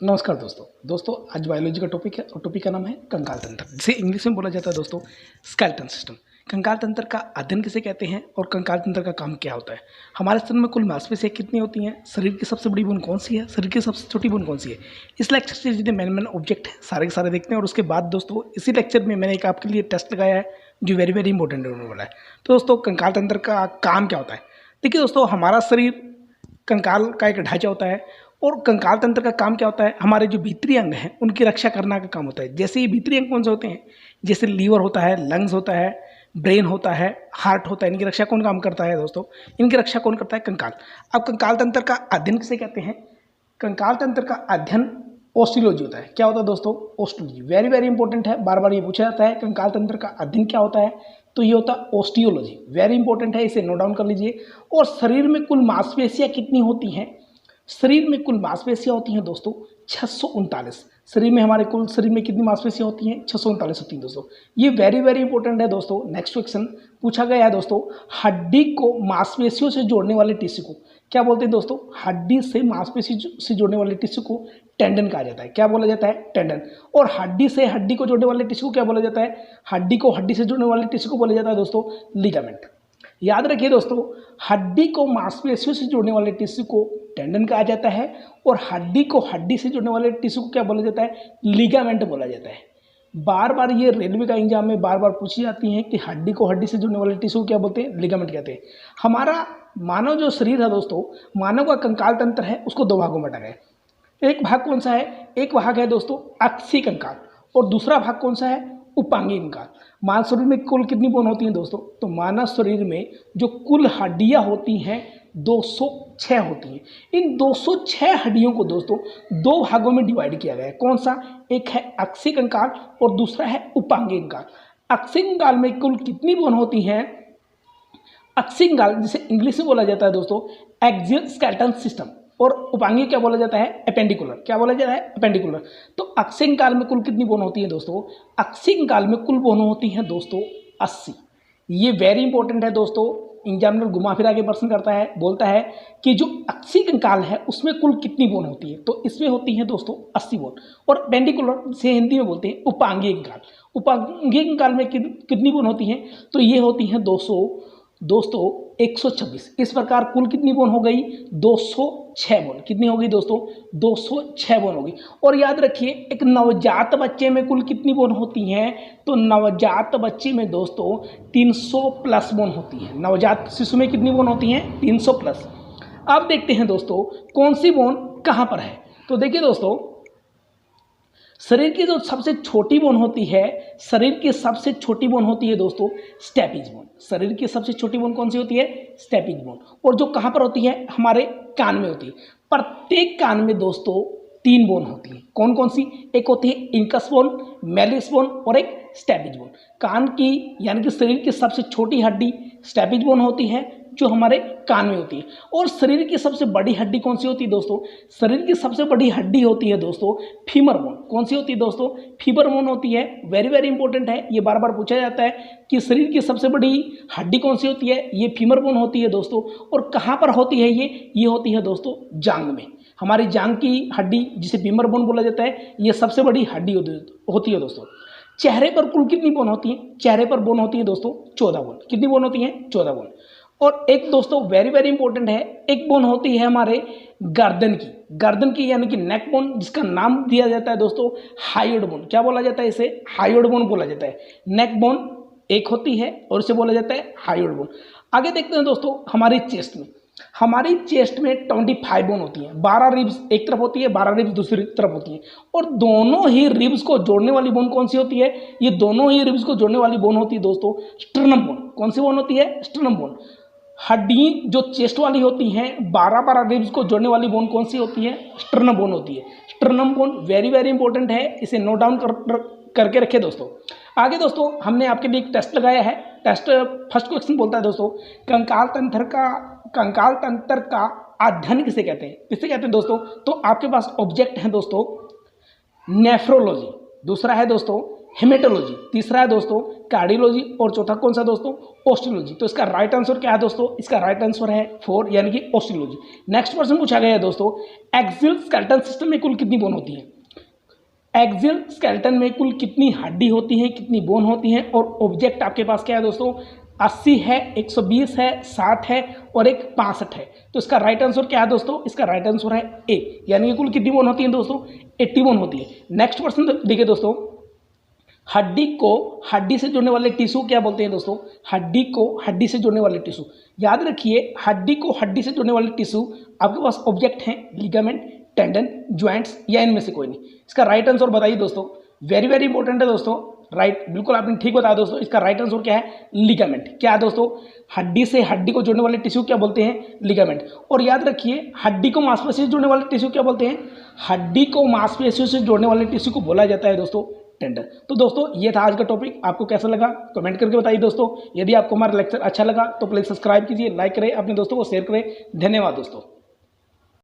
नमस्कार दोस्तों आज बायोलॉजी का टॉपिक है और टॉपिक का नाम है कंकाल तंत्र, जिसे इंग्लिश में बोला जाता है दोस्तों स्केलेटन सिस्टम। कंकाल तंत्र का अध्ययन किसे कहते हैं और कंकाल तंत्र का काम क्या होता है? हमारे शरीर में कुल मांसपेशियां कितनी होती हैं? शरीर की सबसे बड़ी बोन कौन सी है? शरीर की सबसे छोटी बोन कौन सी है? इस लेक्चर से जितने मेन ऑब्जेक्ट है सारे के सारे देखते हैं। और उसके बाद दोस्तों इसी लेक्चर में मैंने एक आपके लिए टेस्ट लगाया है जो वेरी इंपॉर्टेंट होने वाला है। तो दोस्तों कंकाल तंत्र का काम क्या होता है? देखिए दोस्तों, हमारा शरीर कंकाल का एक ढांचा होता है और कंकाल तंत्र का काम क्या होता है? हमारे जो भीतरी अंग हैं उनकी रक्षा करना का काम होता है। जैसे ये भीतरी अंग कौन से होते हैं? जैसे लीवर होता है, लंग्स होता है, ब्रेन होता है, हार्ट होता है। इनकी रक्षा कौन काम करता है दोस्तों? इनकी रक्षा कौन करता है? कंकाल। अब कंकाल तंत्र का अध्ययन किसे कहते हैं? कंकाल तंत्र का अध्ययन ऑस्टियोलॉजी होता है। क्या होता है दोस्तों? ऑस्टियोलॉजी। वेरी इंपॉर्टेंट है, बार बार ये पूछा जाता है कंकाल तंत्र का अध्ययन क्या होता है, तो ये होता है ऑस्टियोलॉजी। वेरी इंपॉर्टेंट है, इसे नोट डाउन कर लीजिए। और शरीर में कुल मांसपेशियां कितनी होती हैं? शरीर में कुल मांसपेशियां होती हैं दोस्तों 639। शरीर में हमारे कुल शरीर में कितनी मांसपेशियां होती हैं? 639 होती हैं दोस्तों। ये वेरी इंपॉर्टेंट है दोस्तों। नेक्स्ट क्वेश्चन पूछा गया है दोस्तों, हड्डी को मांसपेशियों से जोड़ने वाले टिश्यू को क्या बोलते हैं दोस्तों? हड्डी से मांसपेशी से जोड़ने वाले टिश्यू को टेंडन कहा जाता है। क्या बोला जाता है? टेंडन। और हड्डी से हड्डी को जोड़ने वाले टिश्यू को क्या बोला जाता है? हड्डी को हड्डी से जोड़ने वाले टिश्यू को बोला जाता है दोस्तों लिगामेंट। याद रखिए दोस्तों, हड्डी को मांसपेशियों से जोड़ने वाले टिश्यू को टेंडन कहा जाता है और हड्डी को हड्डी से जोड़ने वाले टिश्यू को क्या बोला जाता है? लिगामेंट बोला जाता है। बार बार ये रेलवे का एग्जाम में बार बार पूछी जाती हैं कि हड्डी को हड्डी से जोड़ने वाले टिश्यू को क्या बोलते हैं? लिगामेंट कहते हैं। हमारा मानव जो शरीर है दोस्तों, मानव का कंकाल तंत्र है, उसको दो भागों में बांटा गया है। एक भाग कौन सा है? एक भाग है दोस्तों अक्षीय कंकाल और दूसरा भाग कौन सा है? उपांगीय कंकाल। मानव शरीर में कुल कितनी बोन होती हैं दोस्तों? तो मानव शरीर में जो कुल हड्डियां होती हैं 206 होती हैं। इन 206 हड्डियों को दोस्तों दो भागों में डिवाइड किया गया है। कौन सा? एक है अक्षीय कंकाल और दूसरा है उपांगीय कंकाल। अक्षीय कंकाल में कुल कितनी बोन होती हैं? अक्षीय कंकाल जिसे इंग्लिश में बोला जाता है दोस्तों एक्सियल स्केलेटन सिस्टम, और उपांगीय क्या बोला जाता है? एपेंडिकुलर। क्या बोला जाता है? एपेंडिकुलर। तो अक्षीय कंकाल में कुल कितनी बोन होती है दोस्तों? अक्षीय कंकाल में कुल बोन होती हैं दोस्तों 80। ये वेरी इंपॉर्टेंट है दोस्तों। एग्जामिनर घुमा फिरा के प्रश्न करता है, बोलता है कि जो अक्षीय कंकाल है उसमें कुल कितनी बोन होती है? तो इसमें होती है दोस्तों 80 बोन। और एपेंडिकुलर से हिंदी में बोलते हैं उपांगीय कंकाल। उपांगीय कंकाल में कितनी बोन होती है? तो ये होती है दोस्तों 126। इस प्रकार कुल कितनी बोन हो गई? 206 बोन। कितनी होगी दोस्तों? 206 बोन होगी। और याद रखिए, एक नवजात बच्चे में कुल कितनी बोन होती हैं? तो नवजात बच्चे में दोस्तों 300 प्लस बोन होती है। नवजात शिशु में कितनी बोन होती हैं? 300 प्लस। अब देखते हैं दोस्तों कौन सी बोन कहाँ पर है। तो देखिए दोस्तों, शरीर की जो सबसे छोटी बोन होती है, शरीर की सबसे छोटी बोन होती है दोस्तों स्टेपिज बोन। शरीर की सबसे छोटी बोन कौन सी होती है? Stapes bone. और जो कहाँ पर होती है? हमारे कान में होती है। प्रत्येक कान में दोस्तों 3 बोन होती है। कौन कौन सी? एक होती है इंकस बोन, मेलिस बोन और एक स्टेपिज बोन। कान की यानी कि शरीर की सबसे छोटी हड्डी स्टेपिज बोन होती है जो हमारे कान में होती है। और शरीर की सबसे बड़ी हड्डी कौन सी होती है दोस्तों? शरीर की सबसे बड़ी हड्डी होती है दोस्तों फीमर बोन। कौन सी होती है दोस्तों? फीमर बोन होती है। वेरी इंपॉर्टेंट है, ये बार बार पूछा जाता है कि शरीर की सबसे बड़ी हड्डी कौन सी होती है? ये फीमर बोन होती है दोस्तों। और कहाँ पर होती है ये होती है दोस्तों जांघ में। हमारी जांघ की हड्डी जिसे फीमर बोन बोला जाता है, ये सबसे बड़ी हड्डी होती है दोस्तों। चेहरे पर कुल कितनी बोन होती है? चेहरे पर बोन होती है दोस्तों 14 बोन। कितनी बोन होती है? 14 बोन। और एक दोस्तों वेरी इंपॉर्टेंट है, एक बोन होती है हमारे गर्दन की यानी कि नेक बोन, जिसका नाम दिया जाता है दोस्तों हायोइड बोन। क्या बोला जाता है इसे? हायोइड बोन बोला जाता है। नेक बोन एक होती है और इसे बोला जाता है हायोइड बोन। आगे देखते हैं दोस्तों हमारी चेस्ट में। हमारी चेस्ट में 25 बोन होती हैं। 12 रिब्स एक तरफ होती है, 12 रिब्स दूसरी तरफ होती है। और दोनों ही रिब्स को जोड़ने वाली बोन कौन सी होती है? ये दोनों ही रिब्स को जोड़ने वाली बोन होती है दोस्तों स्टर्नम बोन। कौन सी बोन होती है? Sternum bone. हड्डी जो चेस्ट वाली होती हैं 12 रिब्स को जोड़ने वाली बोन कौन सी होती है? स्टर्नम बोन होती है। स्टर्नम बोन वेरी इंपॉर्टेंट है, इसे नोट डाउन करके रखे दोस्तों। आगे दोस्तों हमने आपके लिए एक टेस्ट लगाया है। टेस्ट फर्स्ट क्वेश्चन बोलता है दोस्तों, कंकाल तंत्र का अध्ययन किसे कहते हैं? किसे कहते हैं दोस्तों? तो आपके पास ऑब्जेक्ट है दोस्तों नेफ्रोलॉजी। दूसरा है दोस्तों हेमेटोलॉजी, तीसरा है दोस्तों कार्डियोलॉजी और चौथा कौन सा दोस्तों ऑस्टियोलॉजी। तो इसका राइट आंसर क्या है दोस्तों, इसका राइट आंसर है 4 यानी कि ऑस्टियोलॉजी। नेक्स्ट क्वेश्चन पूछा गया है दोस्तों, एक्सियल स्केलेटन सिस्टम में कुल कितनी बोन होती है। एक्सियल स्केलेटन में कुल कितनी हड्डी होती है, कितनी बोन होती है, और ऑब्जेक्ट आपके पास क्या है दोस्तों 80 है, 120 है, 60 है और एक 65 है। तो इसका राइट आंसर क्या है दोस्तों, इसका राइट आंसर है ए, यानी कि कुल कितनी बोन होती है दोस्तों 80 बोन होती है। नेक्स्ट क्वेश्चन देखिए दोस्तों, हड्डी को हड्डी से जोड़ने वाले टिश्यू क्या बोलते हैं दोस्तों, हड्डी को हड्डी से जोड़ने वाले टिश्यू। याद रखिए हड्डी को हड्डी से जोड़ने वाले टिश्यू आपके पास ऑब्जेक्ट हैं लिगामेंट, टेंडन, ज्वाइंट्स या इनमें से कोई नहीं। इसका राइट आंसर बताइए दोस्तों, वेरी वेरी इंपॉर्टेंट है दोस्तों, राइट बिल्कुल आपने ठीक बताया दोस्तों। इसका राइट आंसर क्या है लिगामेंट। क्या है दोस्तों, हड्डी से हड्डी को जोड़ने वाले टिश्यू क्या बोलते हैं लिगामेंट। और याद रखिए हड्डी को मांसपेशियों से जोड़ने वाले टिश्यू क्या बोलते हैं, हड्डी को मांसपेशियों से जोड़ने वाले टिश्यू को बोला जाता है दोस्तों टेंडन। तो दोस्तों ये था आज का टॉपिक, आपको कैसा लगा कमेंट करके बताइए दोस्तों। यदि आपको हमारा लेक्चर अच्छा लगा तो प्लीज सब्सक्राइब कीजिए, लाइक करें, अपने दोस्तों को शेयर करें। धन्यवाद दोस्तों।